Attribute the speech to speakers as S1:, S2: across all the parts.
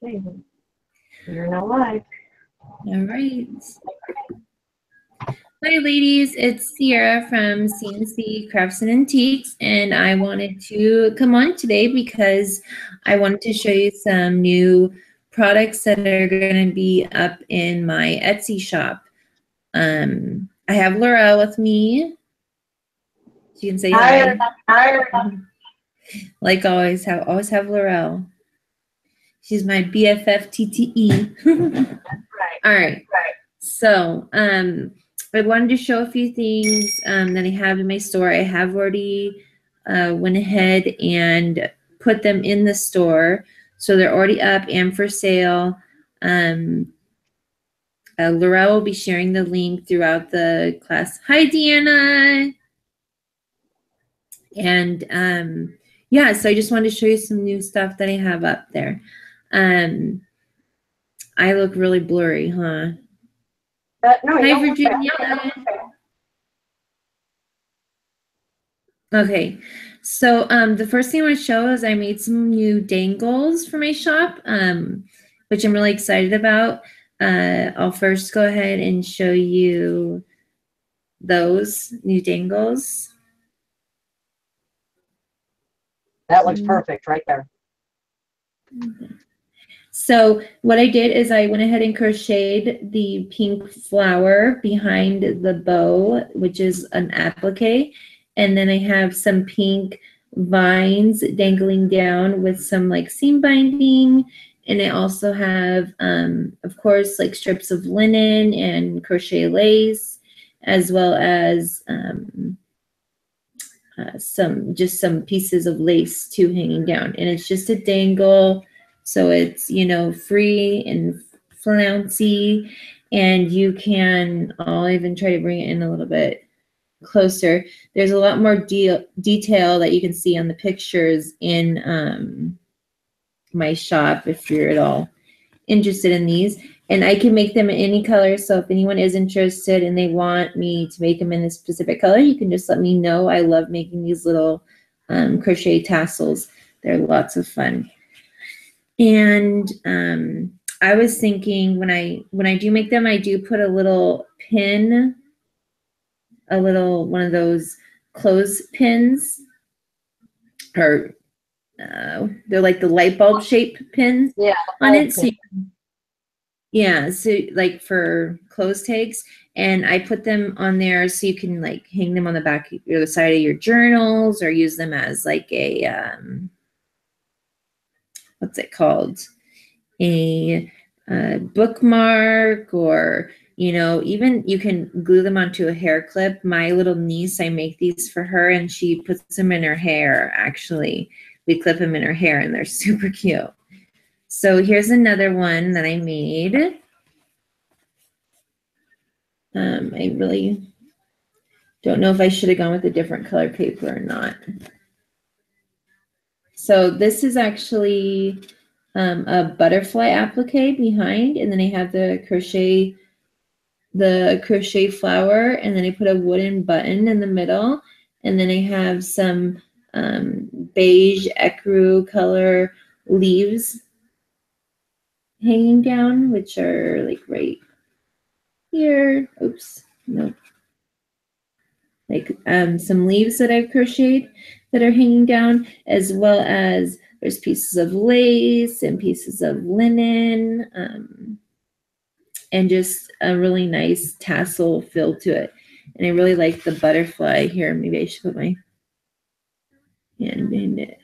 S1: Okay. You're now live.
S2: All right. Hi, ladies. It's Sierra from CNC Crafts and Antiques, and I wanted to come on today because I wanted to show you some new products that are going to be up in my Etsy shop. I have Laurel with me. She can say hi.
S1: Hi.
S2: Like always have Laurel. She's my BFF TTE. All right. So, I wanted to show a few things that I have in my store. I have already went ahead and put them in the store. So they're already up and for sale. Laurel will be sharing the link throughout the class. Hi, Deanna. And yeah, so I just wanted to show you some new stuff that I have up there. I look really blurry, huh?
S1: No,
S2: Hi, Virginia. Okay, so the first thing I want to show is I made some new dangles for my shop, which I'm really excited about. I'll first go ahead and show you those new dangles.
S1: That looks perfect right there.
S2: So what I did is I went ahead and crocheted the pink flower behind the bow, which is an applique. And then I have some pink vines dangling down with some like seam binding. And I also have, of course, like strips of linen and crochet lace, as well as some pieces of lace too hanging down. And it's just a dangle. So it's, you know, free and flouncy, and you can, I'll even try to bring it in a little bit closer. There's a lot more detail that you can see on the pictures in my shop if you're at all interested in these. And I can make them in any color. So if anyone is interested and they want me to make them in a specific color, you can just let me know. I love making these little crochet tassels. They're lots of fun. And I was thinking when I do make them, I do put a little pin, one of those clothes pins, or they're like the light bulb shaped pins on it. So yeah, so like for clothes tags, and I put them on there so you can like hang them on the back or the side of your journals, or use them as like a what's it called? A bookmark, or you know, even you can glue them onto a hair clip. My little niece, I make these for her, and she puts them in her hair. Actually, we clip them in her hair, and they're super cute. So here's another one that I made. I really don't know if I should have gone with a different color paper or not. So this is actually a butterfly applique behind, and then I have the crochet flower, and then I put a wooden button in the middle, and then I have some beige ecru color leaves hanging down, which are like right here. Oops, no. Like some leaves that I've crocheted that are hanging down, as well as there's pieces of lace and pieces of linen, and just a really nice tassel feel to it. And I really like the butterfly here. Maybe I should put my hand behind it.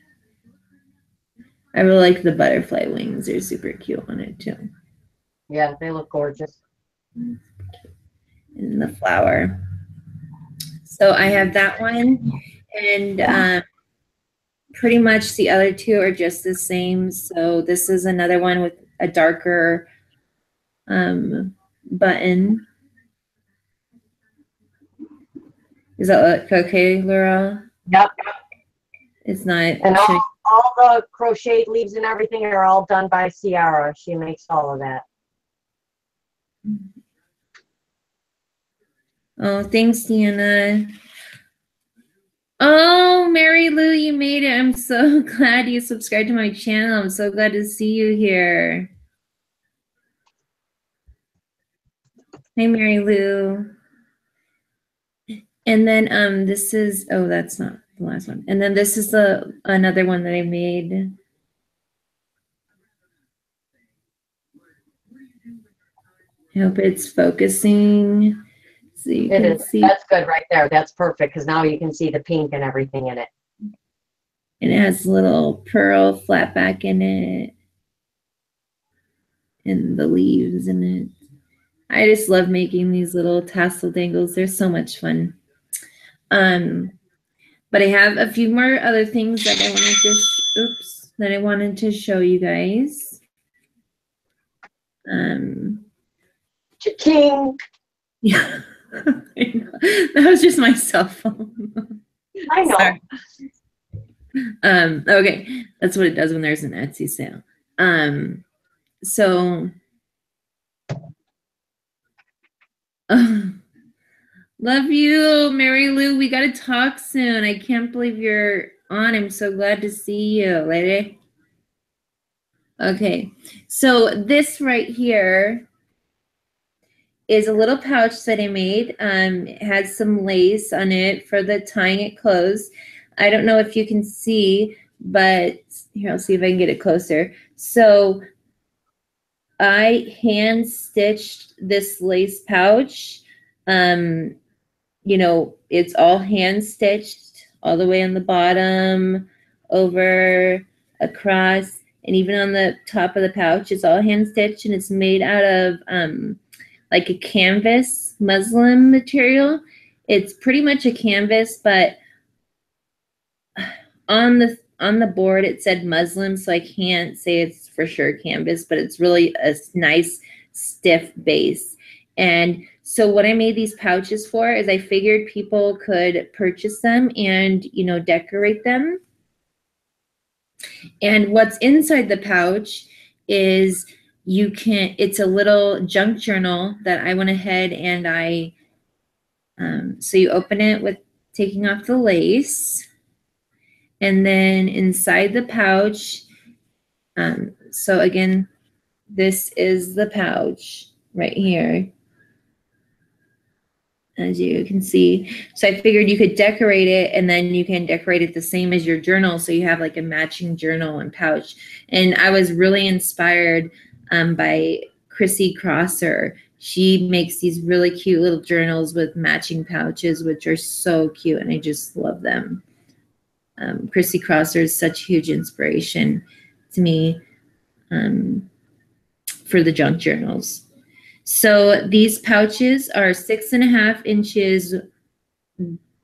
S2: I really like the butterfly wings. They're super cute on it too.
S1: Yeah, they look gorgeous.
S2: And the flower. So I have that one, and pretty much the other two are just the same. So this is another one with a darker button. Does that look okay, Laura?
S1: Yep.
S2: It's not.
S1: And all the crocheted leaves and everything are all done by Sierra. She makes all of that.
S2: Oh, thanks, Deanna. Oh, Mary Lou, you made it. I'm so glad you subscribed to my channel. I'm so glad to see you here. Hey, Mary Lou. And then this is, oh, that's not the last one. And then this is another one that I made. I hope it's focusing so you can see.
S1: That's good right there. That's perfect because now you can see the pink and everything in it.
S2: And it has a little pearl flat back in it. And the leaves in it. I just love making these little tassel dangles. They're so much fun. But I have a few more other things that I wanted to show you guys.
S1: Cha-ching!
S2: Yeah, that was just my cell phone.
S1: I know.
S2: Sorry. Okay, that's what it does when there's an Etsy sale. So love you, Mary Lou. We gotta talk soon. I can't believe you're on. I'm so glad to see you, lady. Okay, so this right here is a little pouch that I made. It has some lace on it for the tying it closed. I don't know if you can see, but here, I'll see if I can get it closer. So I hand stitched this lace pouch. You know, it's all hand stitched all the way on the bottom, over, across, and even on the top of the pouch, it's all hand stitched, and it's made out of like a canvas muslin material. It's pretty much a canvas, but on the board it said muslin, so I can't say it's for sure canvas, but it's really a nice stiff base. And so what I made these pouches for is I figured people could purchase them and, you know, decorate them. And what's inside the pouch is it's a little junk journal that I went ahead and so you open it with taking off the lace, and then inside the pouch, so again, this is the pouch right here, as you can see. So I figured you could decorate it, and then you can decorate it the same as your journal, so you have like a matching journal and pouch. And I was really inspired by Chrissy Crosser. She makes these really cute little journals with matching pouches, which are so cute, and I just love them. Chrissy Crosser is such a huge inspiration to me for the junk journals. So these pouches are 6.5 inches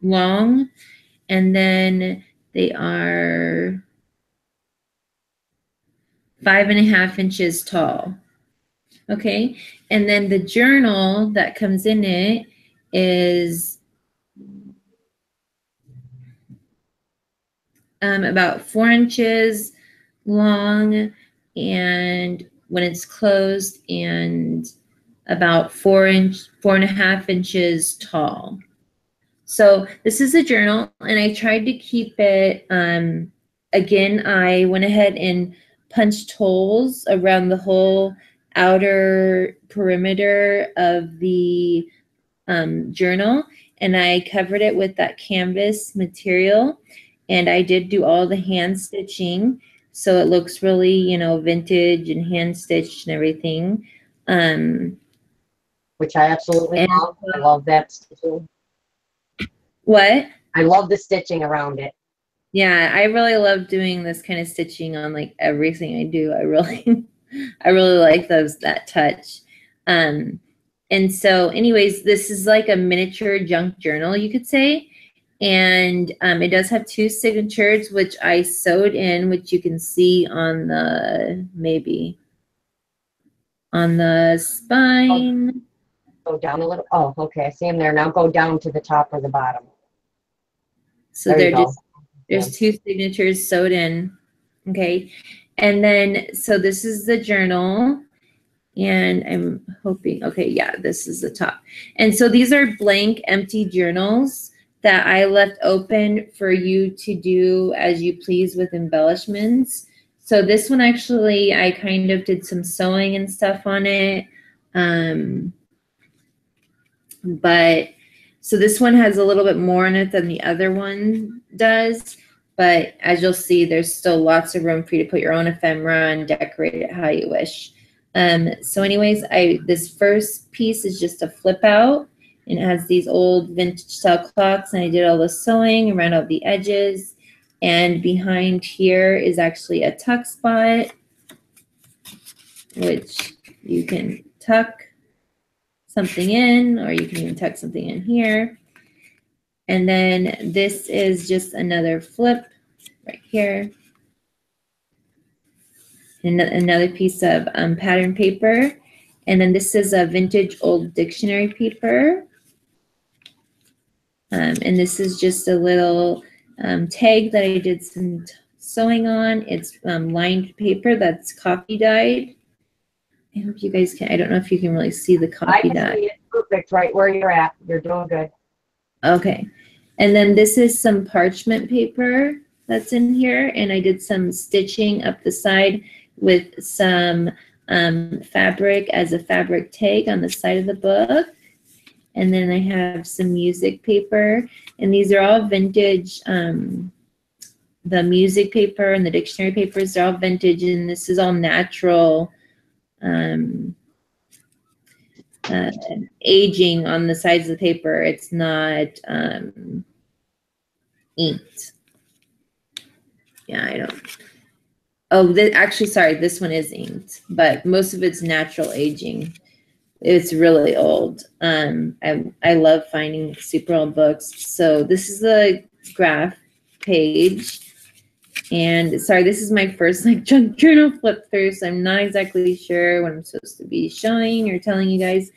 S2: long, and then they are 5.5 inches tall. Okay, and then the journal that comes in it is about 4 inches long, and when it's closed, and about 4.5 inches tall. So this is a journal, and I tried to keep it, again, I went ahead and punched holes around the whole outer perimeter of the journal, and I covered it with that canvas material, and I did do all the hand stitching, so it looks really, you know, vintage and hand stitched and everything.
S1: Which I absolutely love. I love that stitching.
S2: What?
S1: I love the stitching around it.
S2: Yeah, I really love doing this kind of stitching on like everything I do. I really like that touch. And so anyways, this is like a miniature junk journal, you could say. And it does have 2 signatures, which I sewed in, which you can see on the, maybe on the spine.
S1: Go down a little. Oh, okay. I see them there. Now go down to the top or the bottom.
S2: So there's 2 signatures sewed in. Okay. And then, so this is the journal. And I'm hoping, okay, yeah, this is the top. And so these are blank, empty journals that I left open for you to do as you please with embellishments. So this one actually, I kind of did some sewing and stuff on it. But so this one has a little bit more in it than the other one does. But as you'll see, there's still lots of room for you to put your own ephemera and decorate it how you wish. So anyways, this first piece is just a flip out, and it has these old vintage style clocks, and I did all the sewing around all the edges. And behind here is actually a tuck spot, which you can tuck something in, or you can even tuck something in here. And then this is just another flip right here. And another piece of pattern paper. And then this is a vintage old dictionary paper. And this is just a little tag that I did some sewing on. It's lined paper that's coffee dyed. I hope you guys can, I don't know if you can really see the coffee dye.
S1: I can see it perfect right where you're at. You're doing good.
S2: Okay. And then this is some parchment paper that's in here. And I did some stitching up the side with some fabric as a fabric tag on the side of the book. And then I have some music paper. And these are all vintage. The music paper and the dictionary papers are all vintage. And this is all natural aging on the sides of the paper. It's not inked. Yeah, I don't. Oh, actually, sorry, this one is inked, but most of it's natural aging. It's really old. I love finding super old books. So this is the graph page. And sorry, this is my first like junk journal flip through, so I'm not exactly sure what I'm supposed to be showing or telling you guys.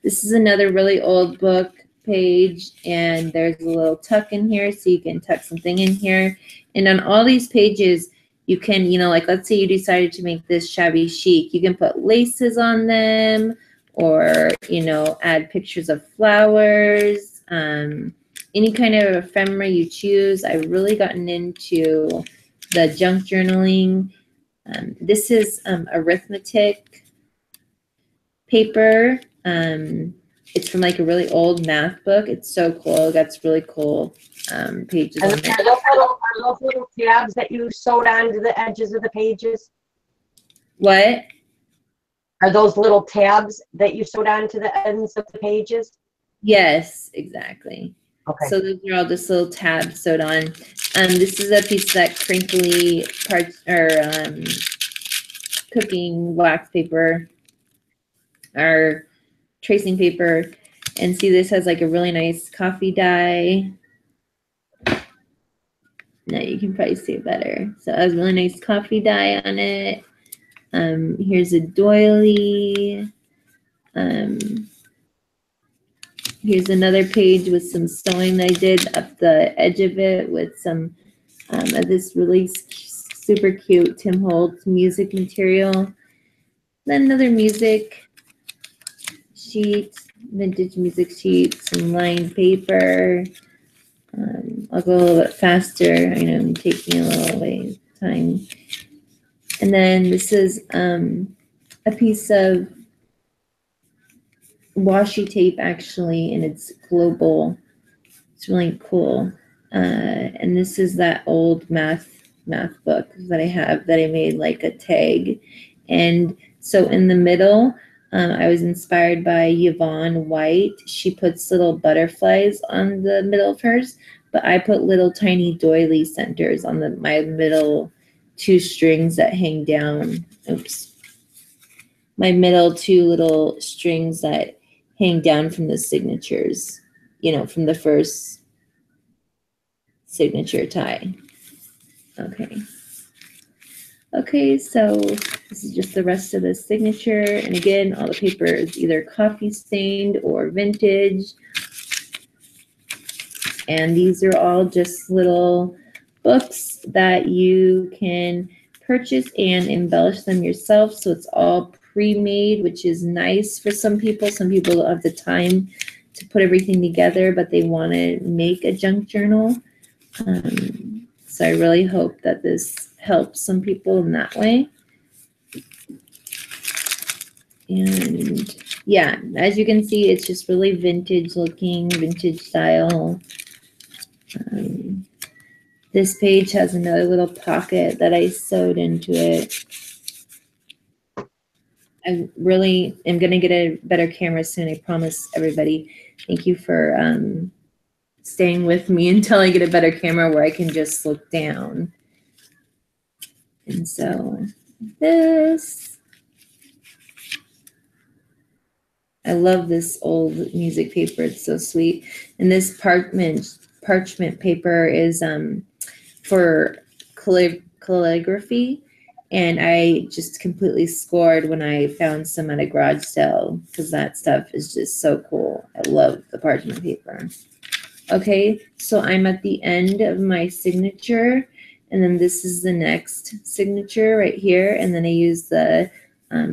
S2: This is another really old book page, and there's a little tuck in here, so you can tuck something in here. And on all these pages, you can, you know, like let's say you decided to make this shabby chic, you can put laces on them, or, you know, add pictures of flowers. Any kind of ephemera you choose. I've really gotten into the junk journaling. This is arithmetic paper. It's from like a really old math book. It's so cool. It got really cool pages on it.
S1: Are those little tabs that you sewed onto the edges of the pages?
S2: What?
S1: Are those little tabs that you sewed onto the ends of the pages?
S2: Yes, exactly.
S1: Okay.
S2: So those are all just little tabs sewed on. This is a piece of that crinkly parts or cooking wax paper or tracing paper. And see, this has like a really nice coffee dye. Now you can probably see it better. So it has really nice coffee dye on it. Here's a doily. Here's another page with some sewing that I did up the edge of it with some of this really super cute Tim Holtz music material. Then another music sheet, vintage music sheet, some lined paper. I'll go a little bit faster. I know I'm taking a little time. And then this is a piece of washi tape actually, and it's global. It's really cool. And this is that old math book that I have that I made like a tag. And so in the middle, I was inspired by Yvonne White. She puts little butterflies on the middle of hers, but I put little tiny doily centers on my middle two strings that hang down. Oops. My middle two little strings that hang down from the signatures, you know, from the first signature tie. Okay. Okay, so this is just the rest of the signature. And again, all the paper is either coffee stained or vintage. And these are all just little books that you can purchase and embellish them yourself. So it's all pre-made, which is nice for some people. Some people don't have the time to put everything together, but they want to make a junk journal. So I really hope that this helps some people in that way. And yeah, as you can see, it's just really vintage looking, vintage style. This page has another little pocket that I sewed into it. I really am going to get a better camera soon, I promise everybody. Thank you for staying with me until I get a better camera where I can just look down. And so this, I love this old music paper. It's so sweet. And this parchment paper is for calligraphy. And I just completely scored when I found some at a garage sale because that stuff is just so cool. I love the parchment paper. Okay, so I'm at the end of my signature, and then this is the next signature right here. And then I use the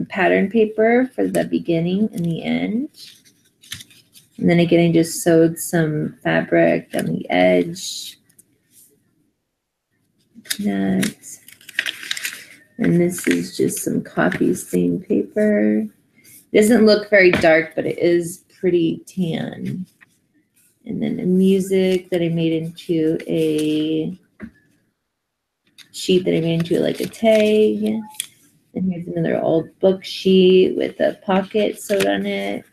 S2: pattern paper for the beginning and the end. And then again, I just sewed some fabric on the edge. That. And this is just some coffee stain paper. It doesn't look very dark, but it is pretty tan. And then the music that I made into a sheet that I made into like a tag. And here's another old book sheet with a pocket sewed on it.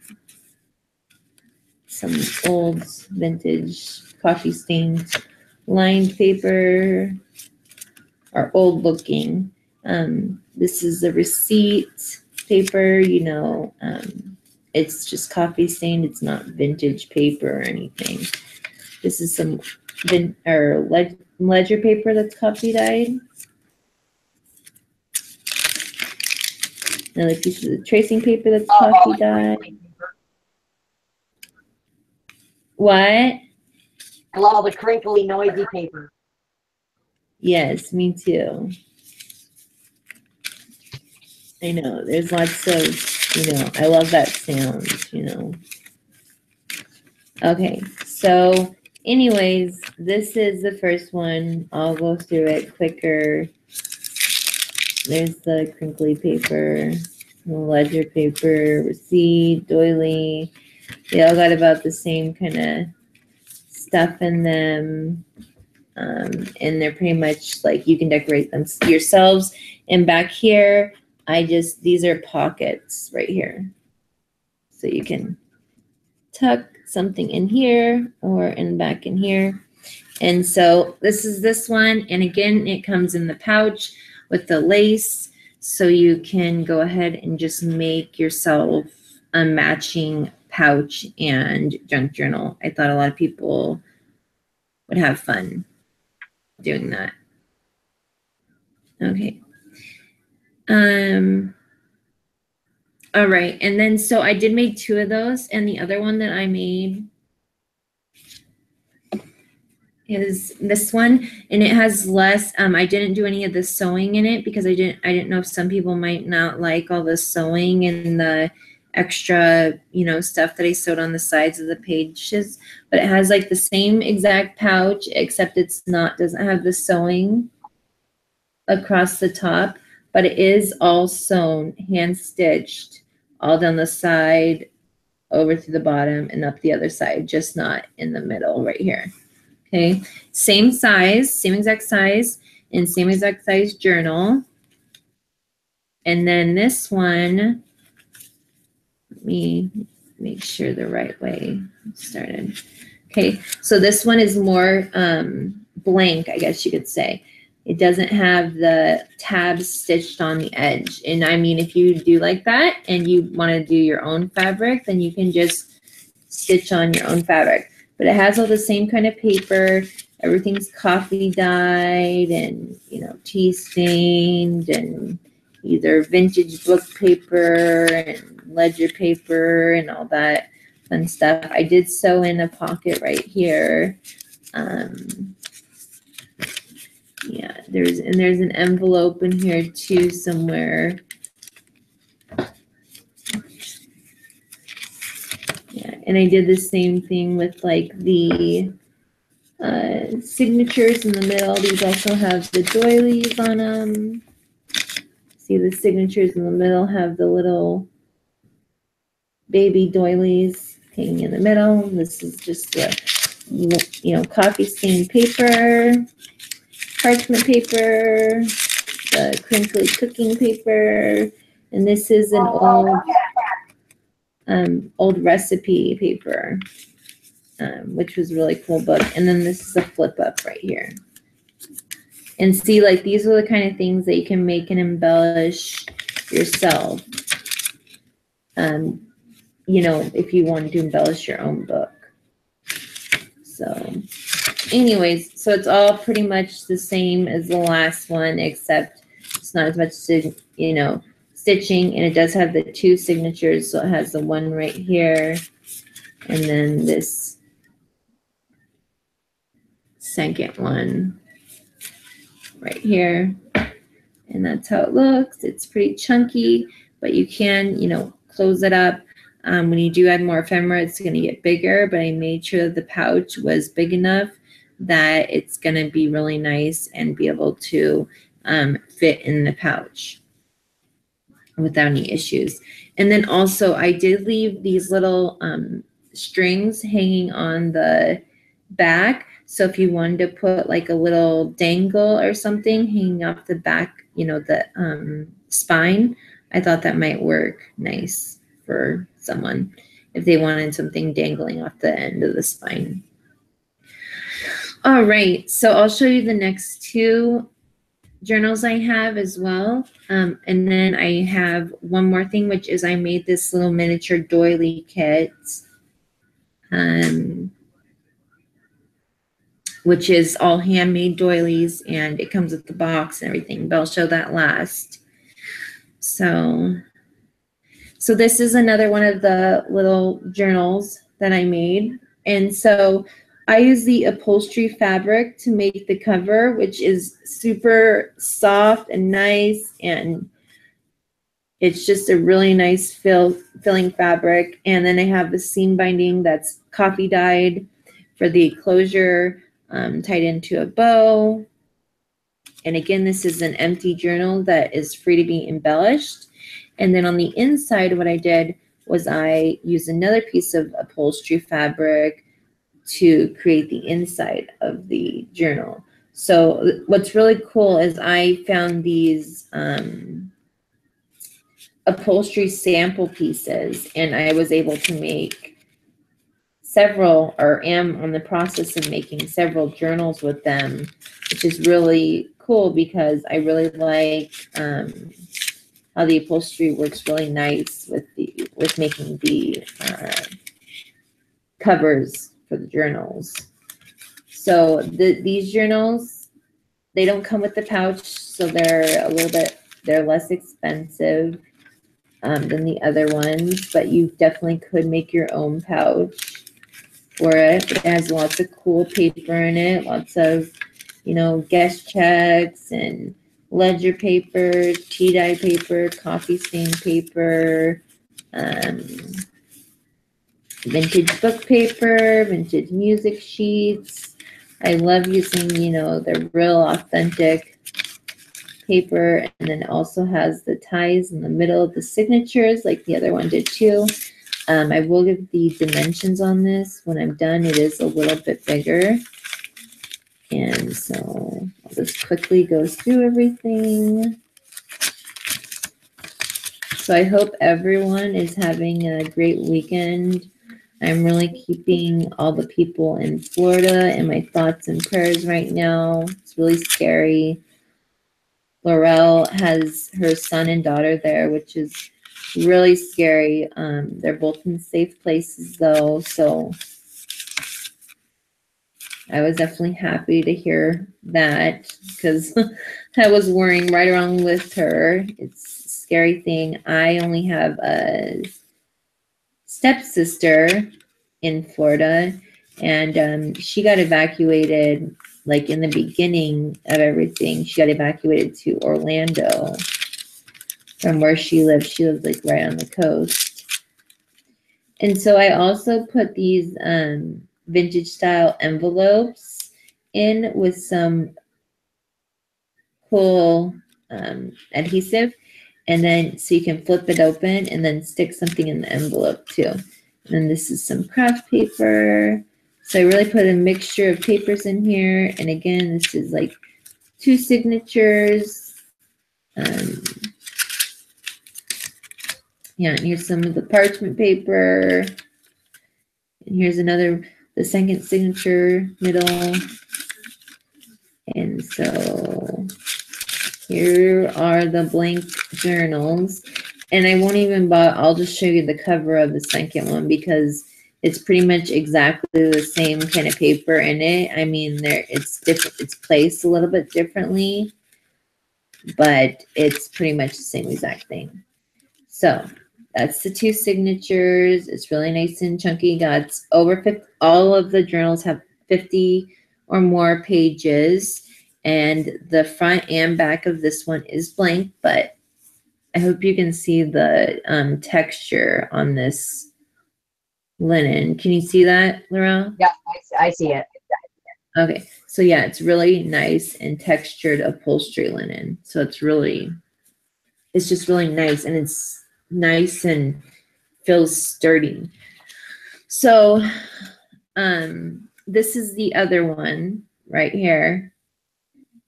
S2: Some old vintage coffee stained lined paper, or old looking. This is the receipt paper, you know, it's just coffee stained. It's not vintage paper or anything. This is some ledger paper that's coffee dyed. Another piece of the tracing paper that's coffee dyed. What?
S1: I love all the crinkly, noisy paper.
S2: Yes, me too. I know, there's lots of, you know, I love that sound, you know. Okay, so anyways, this is the first one. I'll go through it quicker. There's the crinkly paper, the ledger paper, receipt, doily. They all got about the same kind of stuff in them. And they're pretty much like you can decorate them yourselves. And back here, these are pockets right here. So you can tuck something in here or back in here. And so this is this one. And again, it comes in the pouch with the lace. So you can go ahead and just make yourself a matching pouch and junk journal. I thought a lot of people would have fun doing that. Okay. All right, and then so I did make 2 of those, and the other one that I made is this one, and it has less. I didn't do any of the sewing in it because I didn't know if some people might not like all the sewing and the extra, you know, stuff that I sewed on the sides of the pages. But it has like the same exact pouch, except doesn't have the sewing across the top, but it is all sewn, hand stitched, all down the side, over to the bottom, and up the other side, just not in the middle right here. Okay, same size, same exact size, and same exact size journal. And then this one, let me make sure the right way started. Okay, so this one is more blank, I guess you could say. It doesn't have the tabs stitched on the edge. And I mean, if you do like that and you want to do your own fabric, then you can just stitch on your own fabric. But it has all the same kind of paper. Everything's coffee dyed and, you know, tea stained and either vintage book paper and ledger paper and all that fun stuff. I did sew in a pocket right here. Yeah, there's an envelope in here too somewhere. Yeah, And I did the same thing with like the signatures in the middle. These also have the doilies on them. See, the signatures in the middle have the little baby doilies hanging in the middle. This is just the, coffee stained paper, parchment paper, the crinkly cooking paper, and this is an old recipe paper, which was a really cool book. And then this is a flip up right here. And see, like, these are the kind of things that you can make and embellish yourself. If you wanted to embellish your own book. So anyways, so it's all pretty much the same as the last one, except it's not as much, stitching, and it does have the 2 signatures. So it has the one right here, and then this second one right here. And that's how it looks. It's pretty chunky, but you can, close it up. When you do add more ephemera, it's going to get bigger, but I made sure that the pouch was big enough that it's going to be really nice and be able to fit in the pouch without any issues. And then also I did leave these little strings hanging on the back. So if you wanted to put like a little dangle or something hanging off the back, the spine, I thought that might work nice for someone if they wanted something dangling off the end of the spine. All right, so I'll show you the next 2 journals I have as well. And then I have one more thing, which is I made this little miniature doily kit, which is all handmade doilies, and it comes with the box and everything, but I'll show that last. So this is another one of the little journals that I made. And so I use the upholstery fabric to make the cover, which is super soft and nice, and it's just a really nice filling fabric. And then I have the seam binding that's coffee dyed for the closure, tied into a bow. And again, this is an empty journal that is free to be embellished. And then on the inside, what I did was I used another piece of upholstery fabric to create the inside of the journal. So what's really cool is I found these upholstery sample pieces, and I was able to make several, or am on the process of making several journals with them, which is really cool because I really like how the upholstery works really nice with making the covers for the journals. So these journals, they don't come with the pouch, so they're less expensive than the other ones, but you definitely could make your own pouch for it. It has lots of cool paper in it, lots of, guest checks and ledger paper, tea dye paper, coffee stain paper, vintage book paper, vintage music sheets. I love using, the real authentic paper, and then it also has the ties in the middle of the signatures like the other one did too. I will give the dimensions on this when I'm done. It is a little bit bigger. And so I'll just quickly go through everything. So I hope everyone is having a great weekend. I'm really keeping all the people in Florida in my thoughts and prayers right now. It's really scary. Laurel has her son and daughter there, which is really scary. They're both in safe places though, so I was definitely happy to hear that because I was worrying right along with her. It's a scary thing. I only have a stepsister in Florida, and she got evacuated like in the beginning of everything. She got evacuated to Orlando from where she lives. She lives like right on the coast. And so I also put these vintage style envelopes in with some cool adhesive, and then so you can flip it open and then stick something in the envelope too. And then this is some craft paper. So I really put a mixture of papers in here. And again, this is like 2 signatures. Yeah, and here's some of the parchment paper. And here's another, the second signature, middle. And so here are the blank journals. And I won't even bother, I'll just show you the cover of the second one because it's pretty much exactly the same kind of paper in it. I mean, it's different, it's placed a little bit differently, but it's pretty much the same exact thing. So that's the 2 signatures. It's really nice and chunky. Got over 50, all of the journals have 50 or more pages, and the front and back of this one is blank, but I hope you can see the texture on this linen. Can you see that, Laurel?
S1: Yeah, I see it.
S2: Okay, so yeah, it's really nice and textured upholstery linen. So it's just really nice, and it's nice and feels sturdy. So this is the other one right here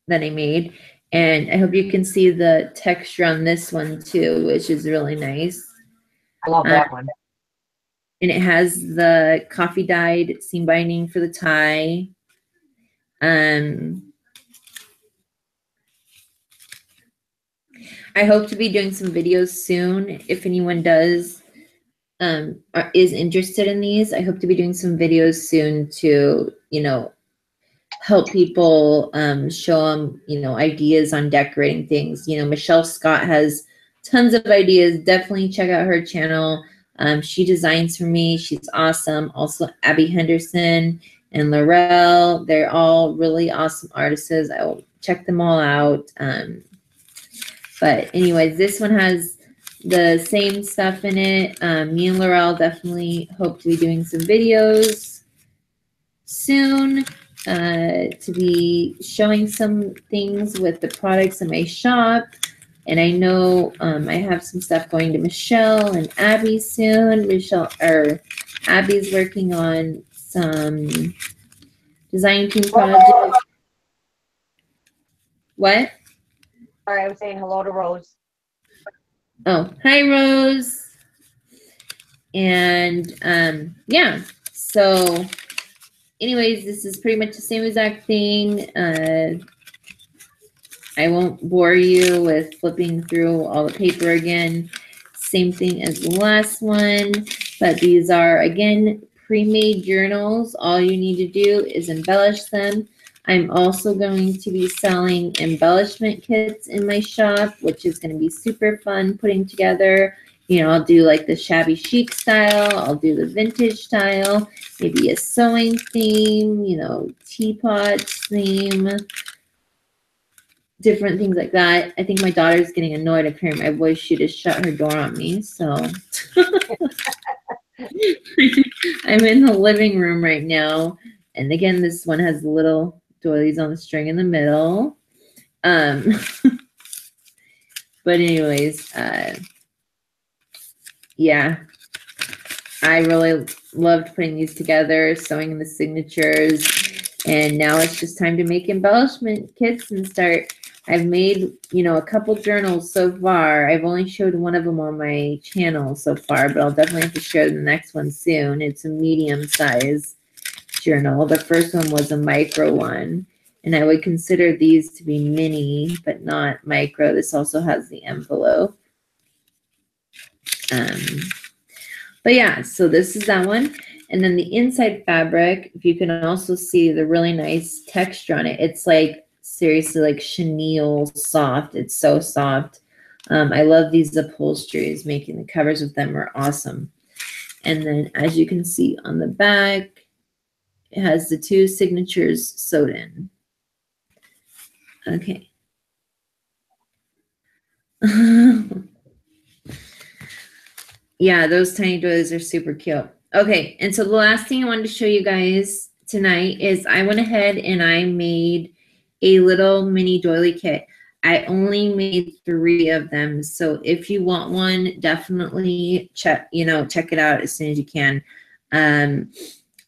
S2: that I made, and I hope you can see the texture on this one too, which is really nice.
S1: I love that one.
S2: And it has the coffee dyed seam binding for the tie. I hope to be doing some videos soon. If anyone is interested in these, I hope to be doing some videos soon to, help people, show them, ideas on decorating things. Michelle Scott has tons of ideas. Definitely check out her channel. She designs for me. She's awesome. Also, Abby Henderson and Laurel. They're all really awesome artists. I will check them all out. But anyways, this one has the same stuff in it. Me and Laurel definitely hope to be doing some videos soon, to be showing some things with the products in my shop. And I know I have some stuff going to Michelle and Abby soon. Abby's working on some design team projects. What?
S1: Sorry, I was saying hello to Rose.
S2: Oh, hi, Rose. And yeah, so anyways, this is pretty much the same exact thing. I won't bore you with flipping through all the paper again. Same thing as the last one, but these are, again, pre-made journals. All you need to do is embellish them. I'm also going to be selling embellishment kits in my shop, which is going to be super fun putting together. I'll do like the shabby chic style. I'll do the vintage style, maybe a sewing theme, teapots theme, different things like that. I think my daughter's getting annoyed of hearing my voice. She just shut her door on me. So I'm in the living room right now. And again, this one has little doilies on the string in the middle. But anyways, yeah, I really loved putting these together, sewing the signatures. And now it's just time to make embellishment kits and start. I've made, a couple journals so far. I've only showed one of them on my channel so far, but I'll definitely have to share the next one soon. It's a medium size journal. The first one was a micro one, and I would consider these to be mini, but not micro. This also has the envelope. But yeah, so this is that one. And then the inside fabric, if you can also see the really nice texture on it. It's like, seriously, like chenille soft. It's so soft. I love these upholsteries. Making the covers with them are awesome. And then as you can see on the back, it has the 2 signatures sewed in. Okay. Yeah, those tiny doilies are super cute. Okay, and so the last thing I wanted to show you guys tonight is I went ahead and I made a little mini doily kit. I only made 3 of them, so if you want one, definitely check it out as soon as you can.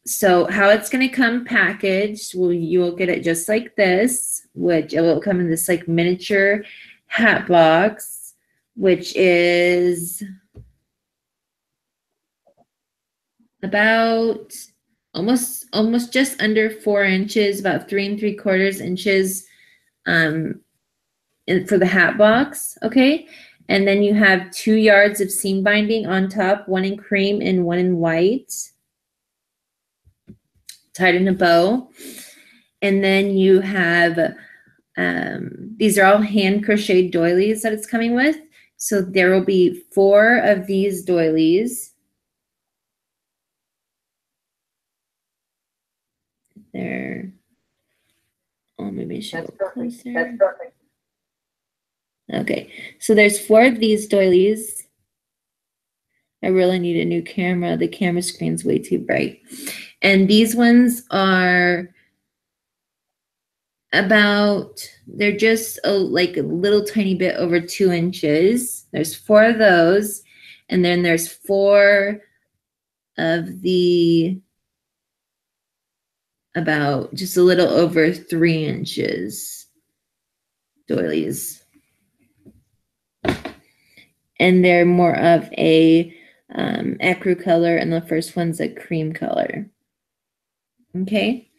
S2: So how it's going to come packaged, well, you will get it just like this, which it will come in this like miniature hat box, which is about almost just under 4 inches, about 3 3/4 inches for the hat box. Okay, and then you have 2 yards of seam binding on top, 1 in cream and 1 in white, tied in a bow. And then you have these are all hand crocheted doilies that it's coming with. So there will be 4 of these doilies. There. Oh, maybe I should go closer.
S1: That's perfect.
S2: Okay, so there's 4 of these doilies. I really need a new camera. The camera screen's way too bright. And these ones are they're just like a little tiny bit over 2 inches. There's 4 of those. And then there's 4 of the about just a little over 3 inches doilies. And they're more of a ecru color, and the first one's a cream color. Okay.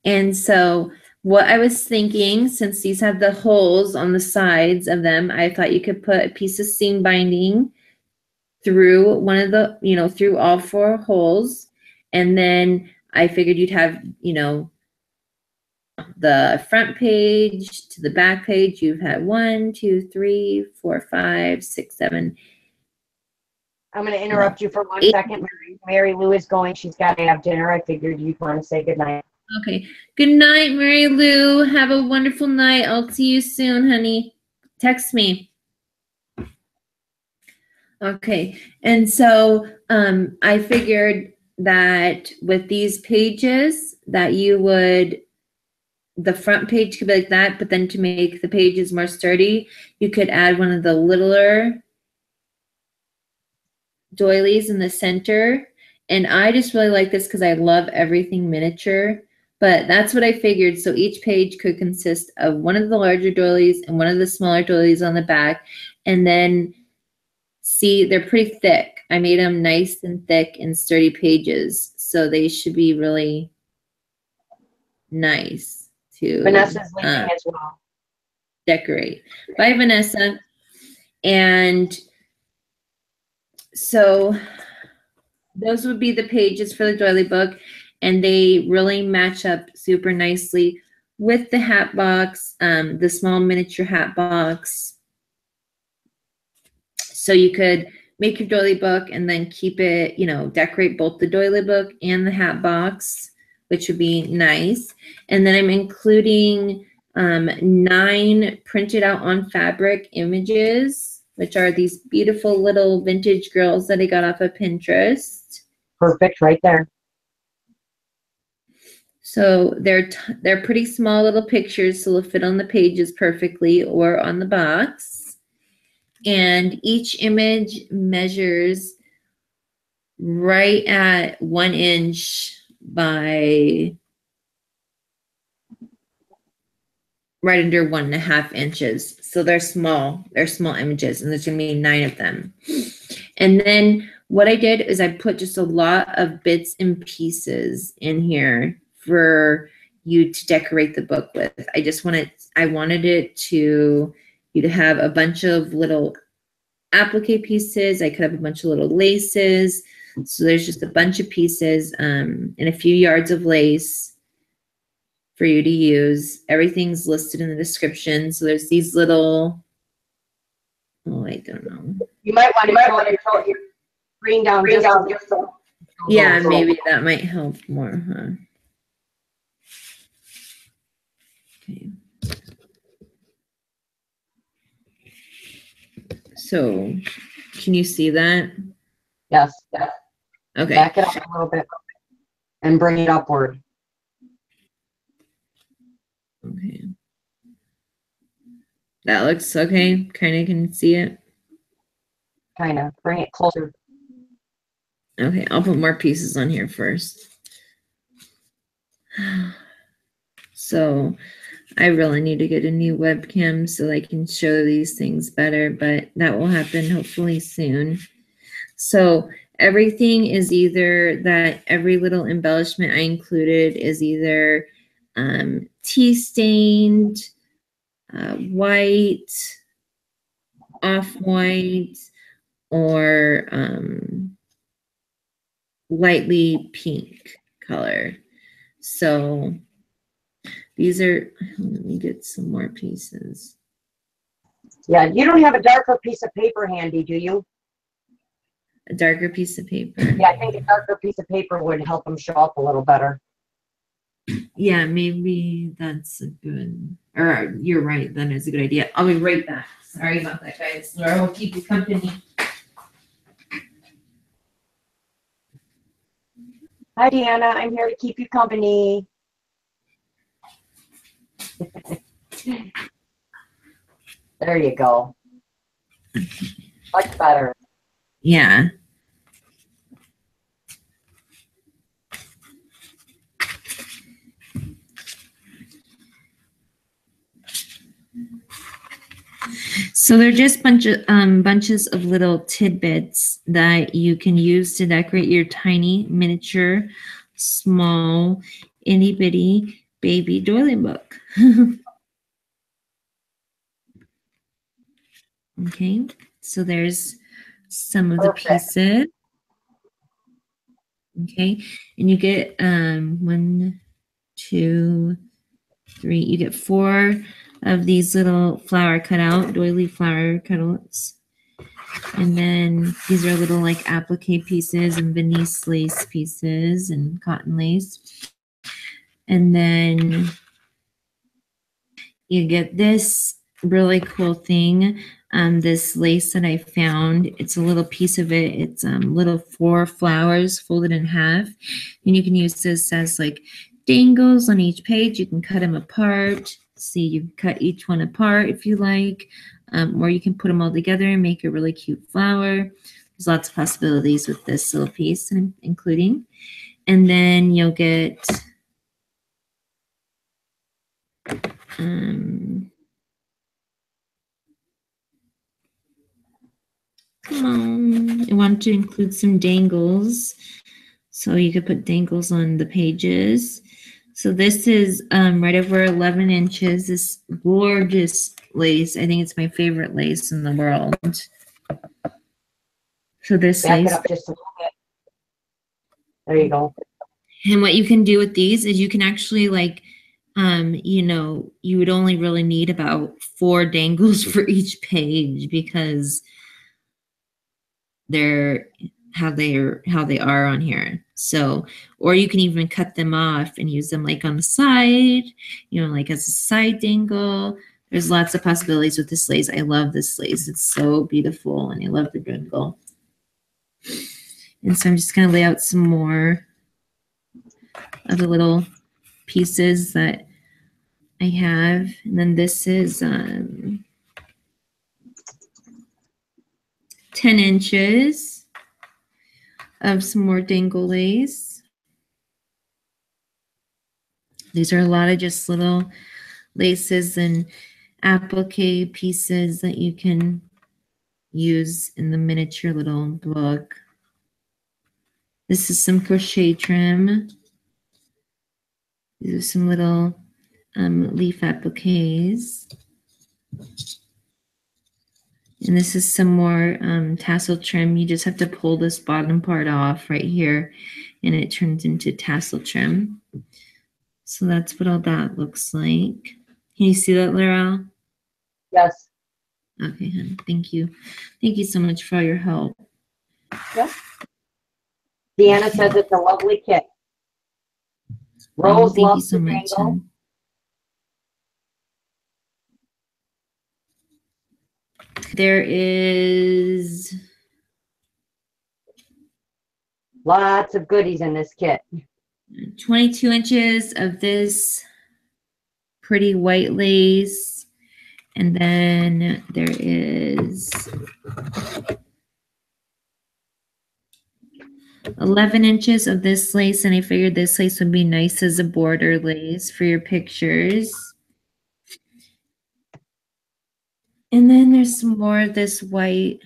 S2: And so what I was thinking, since these have the holes on the sides of them, I thought you could put a piece of seam binding through one of the, through all 4 holes. And then I figured you'd have, the front page to the back page. You've had 1, 2, 3, 4, 5, 6, 7.
S1: I'm going to interrupt you for 1 second. Mary Lou is going. She's got to have dinner. I figured you'd want to say goodnight.
S2: Okay. Good night, Mary Lou. Have a wonderful night. I'll see you soon, honey. Text me. Okay. And so I figured that with these pages that the front page could be like that, but then to make the pages more sturdy, you could add one of the littler doilies in the center. And I just really like this because I love everything miniature, but that's what I figured. So each page could consist of one of the larger doilies and one of the smaller doilies on the back. And then see, they're pretty thick. I made them nice and thick and sturdy pages. So they should be really nice to
S1: Vanessa's leaving as well.
S2: Decorate. Bye, Vanessa. And so those would be the pages for the doily book, and they really match up super nicely with the hat box, the small miniature hat box. So you could make your doily book and then keep it, decorate both the doily book and the hat box, which would be nice. And then I'm including 9 printed out on fabric images, which are these beautiful little vintage girls that I got off of Pinterest.
S1: Perfect, right there.
S2: So they're pretty small little pictures, so they'll fit on the pages perfectly or on the box. And each image measures right at 1 inch by right under 1.5 inches. So they're small. They're small images, and there's going to be 9 of them. And then what I did is I put just a lot of bits and pieces in here for you to decorate the book with. I wanted you to have a bunch of little applique pieces. I could have a bunch of little laces. So there's just a bunch of pieces and a few yards of lace for you to use. Everything's listed in the description. So there's these little, I don't know.
S1: You might want to bring down just a
S2: yeah, maybe that might help more, huh? Okay. So can you see that?
S1: Yes, yes.
S2: Okay.
S1: Back it up a little bit and bring it upward.
S2: Okay. That looks okay. Kind of can see it.
S1: Kind of bring it closer.
S2: Okay, I'll put more pieces on here first. So I really need to get a new webcam so I can show these things better, but that will happen hopefully soon. So everything is either that every little embellishment I included is either tea stained, white, off-white, or lightly pink color. So these are, let me get some more pieces.
S1: Yeah, you don't have a darker piece of paper handy, do you?
S2: A darker piece of paper.
S1: Yeah, I think a darker piece of paper would help them show up a little better.
S2: Yeah, maybe that's a good, or you're right, that is a good idea. I'll be right back. Sorry about that, guys. Laura will keep you company.
S1: Hi, Deanna. I'm here to keep you company. There you go. Much better.
S2: Yeah. So they're just bunches of little tidbits that you can use to decorate your tiny, miniature, small, itty bitty baby doily book. Okay, so there's some of the pieces. Okay, and you get 1, 2, 3. You get 4 of these little flower cutout, doily flower cutouts. And then these are little like applique pieces and Venice lace pieces and cotton lace. And then you get this really cool thing. This lace that I found, it's a little piece of it. It's little 4 flowers folded in half. And you can use this as like dangles on each page. You can cut them apart. See, you can cut each one apart if you like. Or you can put them all together and make a really cute flower. There's lots of possibilities with this little piece, including. And then you'll get come on. I want to include some dangles. So you could put dangles on the pages. So this is right over 11 inches. This gorgeous lace. I think it's my favorite lace in the world. So this
S1: Back
S2: lace.
S1: it up just a little bit. There you go.
S2: And what you can do with these is you can actually like, you know, you would only really need about 4 dangles for each page because they're how they are on here. So, or you can even cut them off and use them like on the side, you know, like as a side dangle. There's lots of possibilities with this lace. I love this lace. It's so beautiful and I love the dangle. And so I'm just going to lay out some more of the little pieces that I have. And then this is 10 inches of some more dangle lace. These are a lot of just little laces and applique pieces that you can use in the miniature little book. This is some crochet trim. These are some little leaf appliques. And this is some more tassel trim. You just have to pull this bottom part off right here and it turns into tassel trim. So that's what all that looks like. Can you see that, Laurel?
S1: Yes.
S2: Okay, hon. Thank you. Thank you so much for all your help.
S1: Yep. Deanna says it's a lovely kit. Rose
S2: thank you
S1: loves
S2: so
S1: the
S2: much,
S1: dangle.
S2: hon. There is
S1: Lots of goodies in this kit.
S2: 22 inches of this pretty white lace. And then there is 11 inches of this lace. And I figured this lace would be nice as a border lace for your pictures. And then there's some more of this white,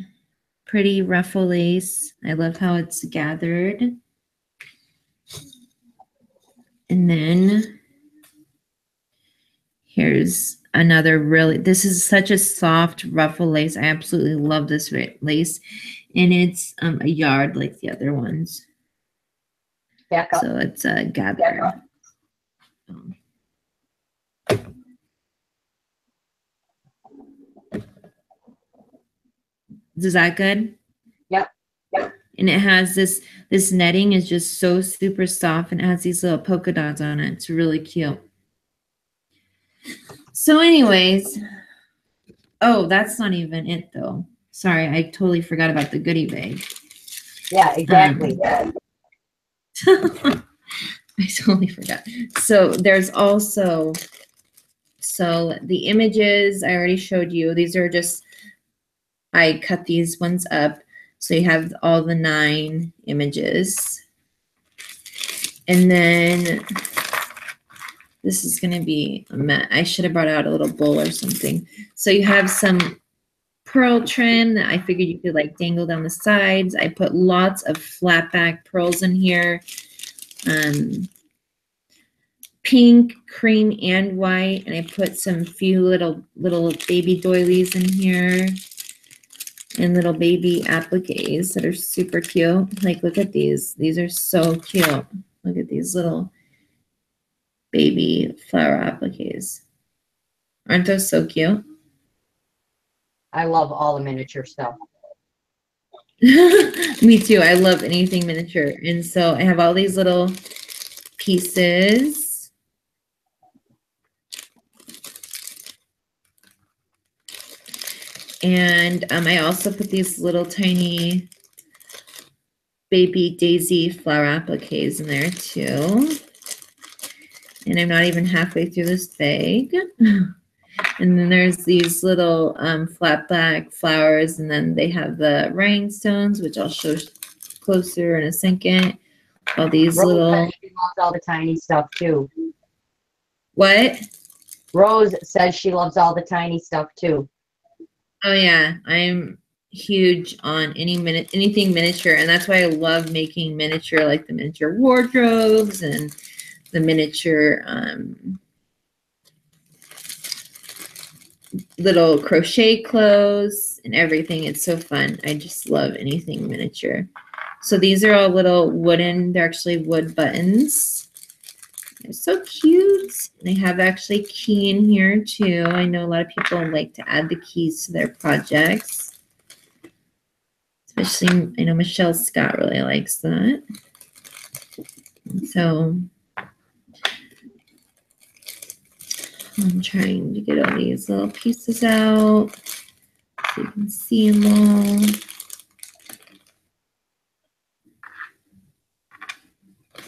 S2: pretty ruffle lace. I love how it's gathered. And then here's another really, this is such a soft ruffle lace. I absolutely love this lace. And it's a yard like the other ones.
S1: Back up.
S2: So it's gathered. Is that good?
S1: Yep. Yep.
S2: And it has this netting is just so super soft and it has these little polka dots on it. It's really cute. So anyways, oh, that's not even it though. Sorry, I totally forgot about the goodie bag.
S1: Yeah, exactly.
S2: I totally forgot. So there's also, so the images I already showed you. These are just, I cut these ones up. So you have all the 9 images. And then this is going to be a mess. I should have brought out a little bowl or something. So you have some pearl trim that I figured you could like dangle down the sides. I put lots of flat back pearls in here. Pink, cream, and white. And I put some few little baby doilies in here. And little baby appliques that are super cute. Like, look at these. These are so cute. Look at these little baby flower appliques. Aren't those so cute?
S1: I love all the miniature stuff.
S2: Me too. I love anything miniature. And so I have all these little pieces. And I also put these little tiny baby daisy flower appliques in there too. And I'm not even halfway through this bag. And then there's these little flat back flowers, and then they have the rhinestones, which I'll show closer in a second. All these
S1: Rose
S2: little.
S1: says she loves all the tiny stuff too.
S2: What?
S1: Rose says she loves all the tiny stuff too.
S2: Oh yeah, I'm huge on anything miniature, and that's why I love making miniature, like the miniature wardrobes and the miniature little crochet clothes and everything. It's so fun. I just love anything miniature. So these are all little wooden, they're actually wood buttons. They're so cute. They have actually key in here too. I know a lot of people like to add the keys to their projects. Especially, I know Michelle Scott really likes that. So I'm trying to get all these little pieces out so you can see them all.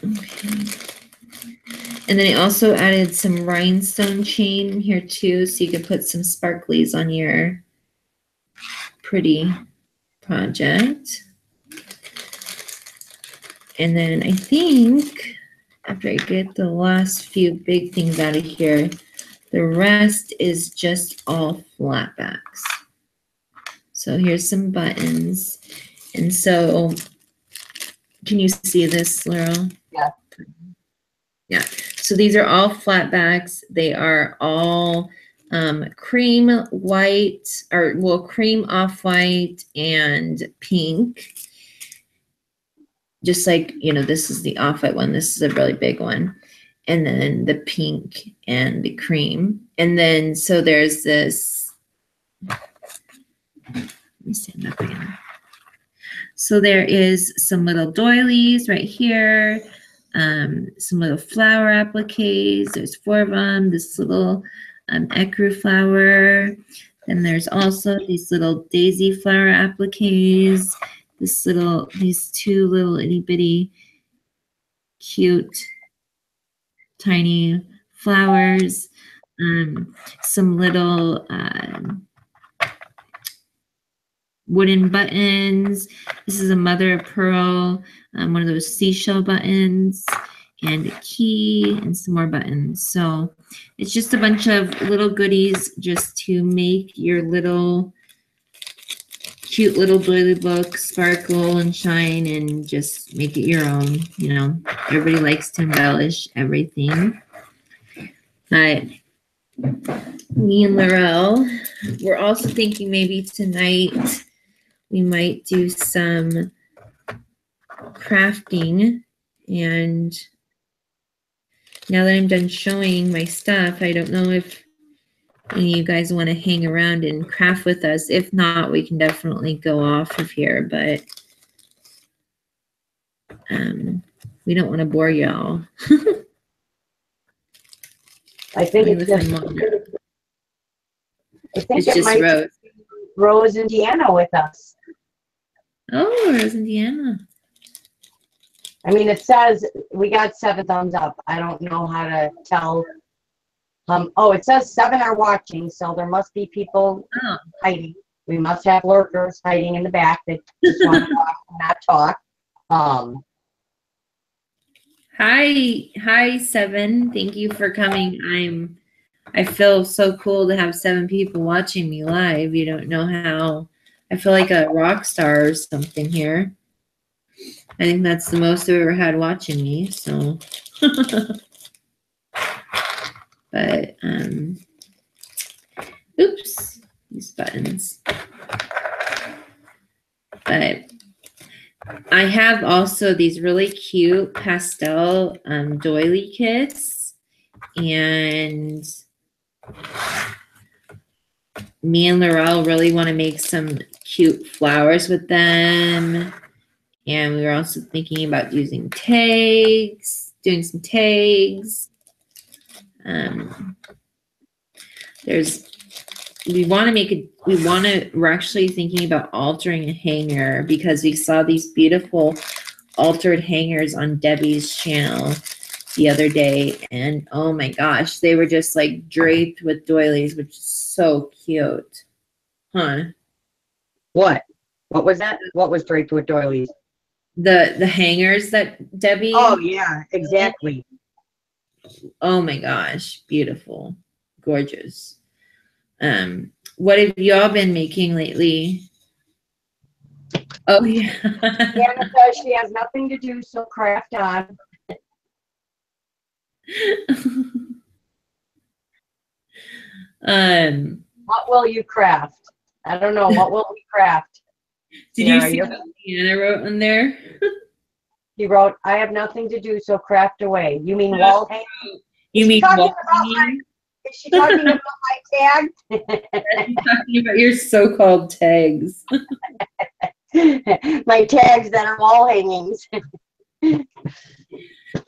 S2: Okay. And then I also added some rhinestone chain here too, so you can put some sparklies on your pretty project. And then I think after I get the last few big things out of here, the rest is just all flat backs. So here's some buttons. And so, can you see this, Laurel?
S1: Yeah.
S2: Yeah. So these are all flat backs. They are all cream white, or well, cream off-white and pink. Just like, you know, this is the off-white one. This is a really big one. And then the pink and the cream. And then, so there's this, let me stand up again. So there is some little doilies right here. Some little flower appliques. There's 4 of them. This little ecru flower. Then there's also these little daisy flower appliques. these two little itty bitty cute tiny flowers, some little wooden buttons. This is a mother of pearl, one of those seashell buttons, and a key, and some more buttons. So it's just a bunch of little goodies just to make your little cute little doily book sparkle and shine and just make it your own. You know, everybody likes to embellish everything. But me and Laurel, we're also thinking maybe tonight we might do some crafting. And now that I'm done showing my stuff, I don't know if any of you guys want to hang around and craft with us. If not, we can definitely go off of here, but we don't want to bore y'all.
S1: I think it's just might
S2: Rose.
S1: be Rose and Deanna with us.
S2: Oh, Rose and Deanna.
S1: I mean, it says we got 7 thumbs up. I don't know how to tell. Oh, it says 7 are watching, so there must be people hiding. We must have lurkers hiding in the back that just want to talk and not talk.
S2: Hi, 7. Thank you for coming. I feel so cool to have 7 people watching me live. You don't know how. I feel like a rock star or something here. I think that's the most I've ever had watching me. So, but oops, these buttons. But I have also these really cute pastel doily kits, and me and Laurel really want to make some cute flowers with them. And we were also thinking about using tags, doing some tags. We're actually thinking about altering a hanger because we saw these beautiful altered hangers on Debbie's channel the other day. And oh my gosh, they were just like draped with doilies, which is so cute. Huh?
S1: What? What was that? What was draped with doilies?
S2: The hangers that Debbie.
S1: Oh yeah, exactly.
S2: Oh my gosh, beautiful, gorgeous. What have y'all been making lately? Oh yeah.
S1: Anna says she has nothing to do, so craft on. What will you craft? I don't know. What will we craft?
S2: Did you see what Deanna wrote on there?
S1: He wrote, "I have nothing to do, so craft away." You mean wall hanging?
S2: You mean wall
S1: hanging? Is she talking about my tag?
S2: She's talking about your so-called tags.
S1: My tags that are wall hangings.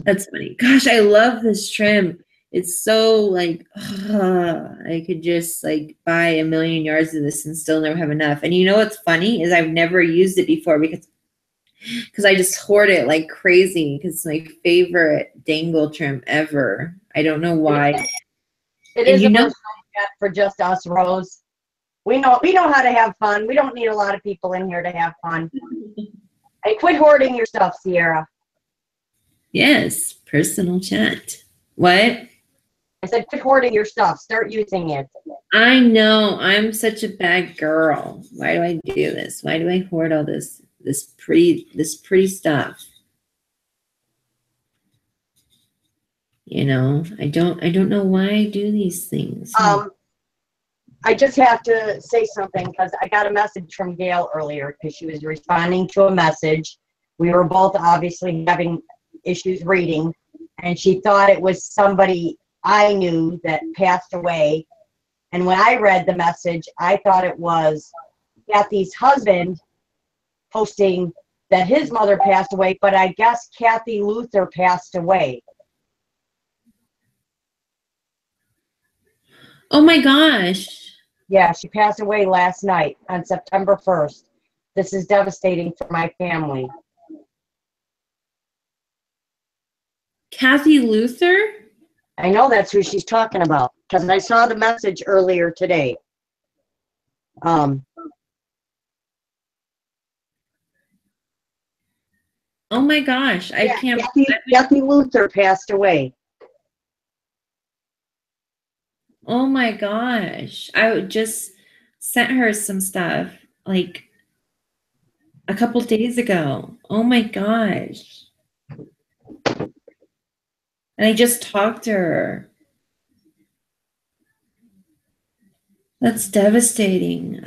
S2: That's funny. Gosh, I love this trim. It's so like, I could just like buy a million yards of this and still never have enough. And you know what's funny is I've never used it before because I just hoard it like crazy because it's my favorite dangle trim ever. I don't know why.
S1: It is a personal jet for just us, Rose. We know how to have fun. We don't need a lot of people in here to have fun. And quit hoarding your stuff, Sierra.
S2: Yes, personal chat. What?
S1: I said quit hoarding your stuff. Start using it.
S2: I know. I'm such a bad girl. Why do I do this? Why do I hoard all this pretty stuff? You know, I don't know why I do these things.
S1: I just have to say something because I got a message from Gail earlier because she was responding to a message. We were both obviously having issues reading, and she thought it was somebody I knew that passed away. And when I read the message, I thought it was Kathy's husband posting that his mother passed away, but I guess Kathy Luther passed away.
S2: Oh my gosh.
S1: Yeah, she passed away last night on September 1st. This is devastating for my family.
S2: Kathy Luther?
S1: I know that's who she's talking about because I saw the message earlier today.
S2: Oh my gosh, I can't.
S1: Kathy Luther passed away.
S2: Oh my gosh. I just sent her some stuff like a couple days ago. Oh my gosh. And I just talked to her. That's devastating.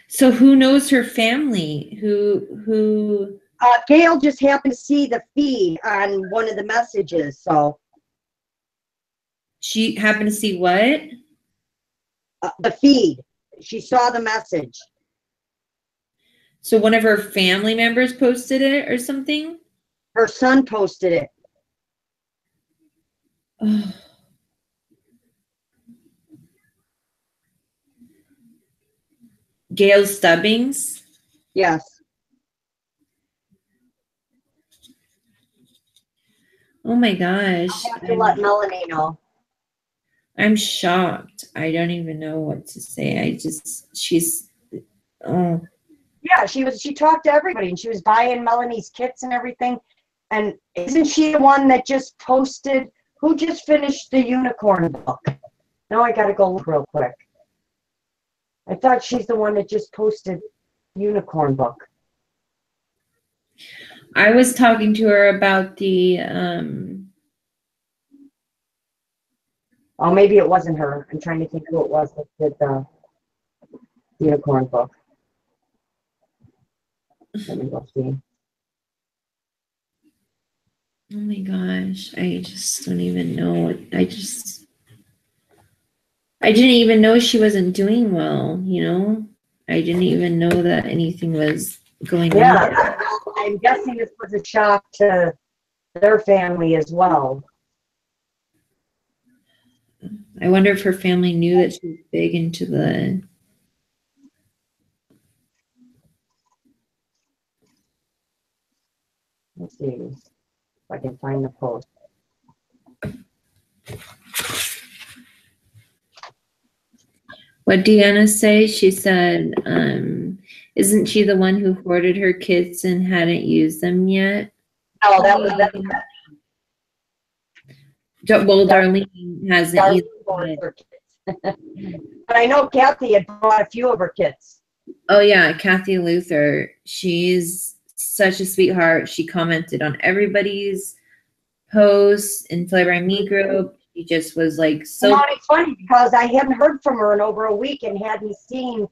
S2: So who knows her family? Who?
S1: Gail just happened to see the feed on one of the messages, so.
S2: She happened to see what?
S1: The feed. She saw the message.
S2: So one of her family members posted it or something?
S1: Her son posted it.
S2: Oh. Gail Stubbings?
S1: Yes.
S2: Oh my gosh.
S1: I have to let Melanie know.
S2: I'm shocked. I don't even know what to say. She's, oh.
S1: Yeah, she talked to everybody and she was buying Melanie's kits and everything. And isn't she the one that just posted, who just finished the unicorn book? Now I gotta go look real quick. I thought she's the one that just posted unicorn book.
S2: I was talking to her about the
S1: Oh, maybe it wasn't her. I'm trying to think who it was that did the unicorn book. Let me go see.
S2: oh my gosh, I just don't even know. I didn't even know she wasn't doing well, you know? I didn't even know that anything was going on.
S1: Yeah, I'm guessing this was a shock to their family as well.
S2: I wonder if her family knew that she was big into the...
S1: Let's see if I can find the post.
S2: What Deanna say? She said, isn't she the one who hoarded her kits and hadn't used them yet?
S1: Oh, that was that.
S2: Well, Darlene hasn't
S1: Darlene either. But I know Kathy had bought a few of her kits.
S2: Oh yeah, Kathy Luther. She's such a sweetheart. She commented on everybody's posts in Flavor by Me group. She just was like so.
S1: You know, it's funny because I hadn't heard from her in over a week and hadn't seen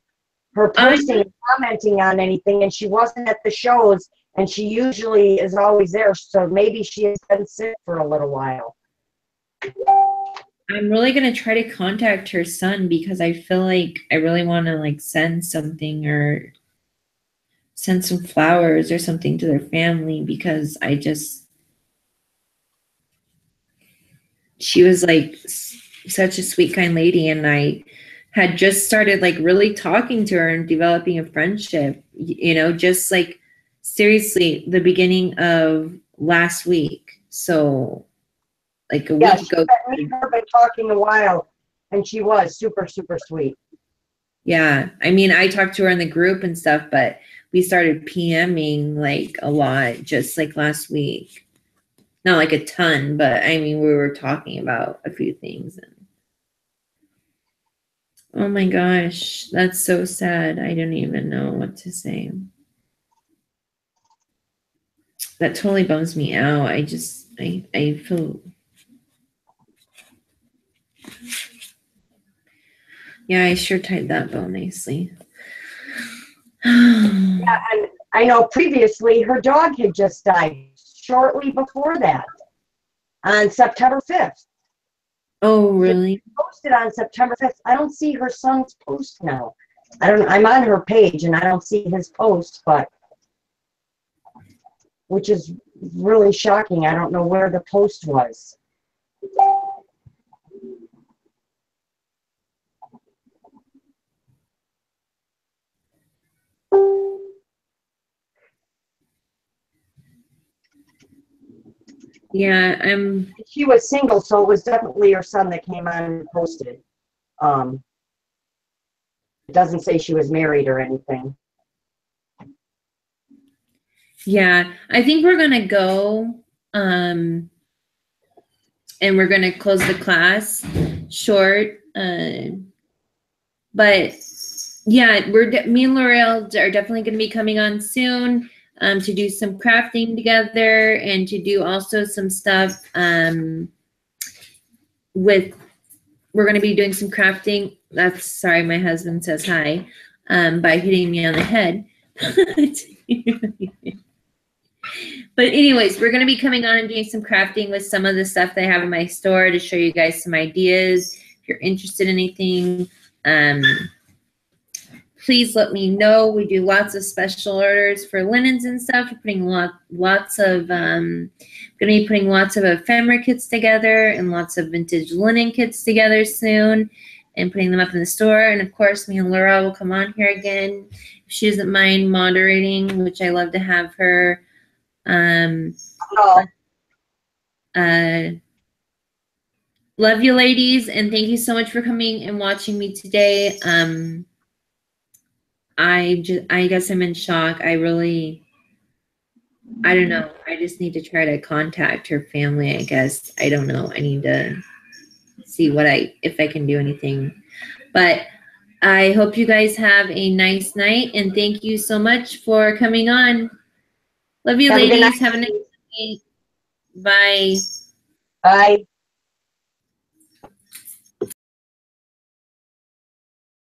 S1: her posting and commenting on anything, and she wasn't at the shows, and she usually is always there. So maybe she has been sick for a little while.
S2: I'm really gonna try to contact her son because I feel like I really want to like send something or send some flowers or something to their family because she was like such a sweet, kind lady, and I had just started like really talking to her and developing a friendship, you know, just like seriously the beginning of last week. So like a week ago.
S1: We've been talking a while, and she was super, super sweet.
S2: Yeah, I mean, I talked to her in the group and stuff, but we started PMing like a lot just like last week. Not like a ton, but I mean, we were talking about a few things. And oh my gosh, that's so sad. I don't even know what to say. That totally bums me out. I feel. Yeah, I sure tied that bow nicely.
S1: Yeah, and I know previously her dog had just died shortly before that on September 5th.
S2: Oh, really?
S1: She posted on September 5th. I don't see her son's post now. I'm on her page and I don't see his post, but which is really shocking. I don't know where the post was.
S2: Yeah,
S1: She was single, so it was definitely her son that came on and posted. It doesn't say she was married or anything.
S2: yeah, I think we're gonna go, and we're gonna close the class short. But yeah, me and L'Oreal are definitely gonna be coming on soon, to do some crafting together and to do also some stuff, we're going to be doing some crafting. That's, sorry, my husband says hi, by hitting me on the head. But anyways, we're going to be coming on and doing some crafting with some of the stuff that I have in my store to show you guys some ideas. If you're interested in anything, please let me know. We do lots of special orders for linens and stuff. We're putting lots of, going to be putting lots of ephemera kits together and lots of vintage linen kits together soon and putting them up in the store. And of course, me and Laura will come on here again if she doesn't mind moderating, which I love to have her. Love you, ladies, and thank you so much for coming and watching me today. I guess I'm in shock. I don't know. I just need to try to contact her family, I guess. I don't know. I need to see if I can do anything. But I hope you guys have a nice night, and thank you so much for coming on. Love you, ladies. Have a nice night. Bye.
S1: Bye.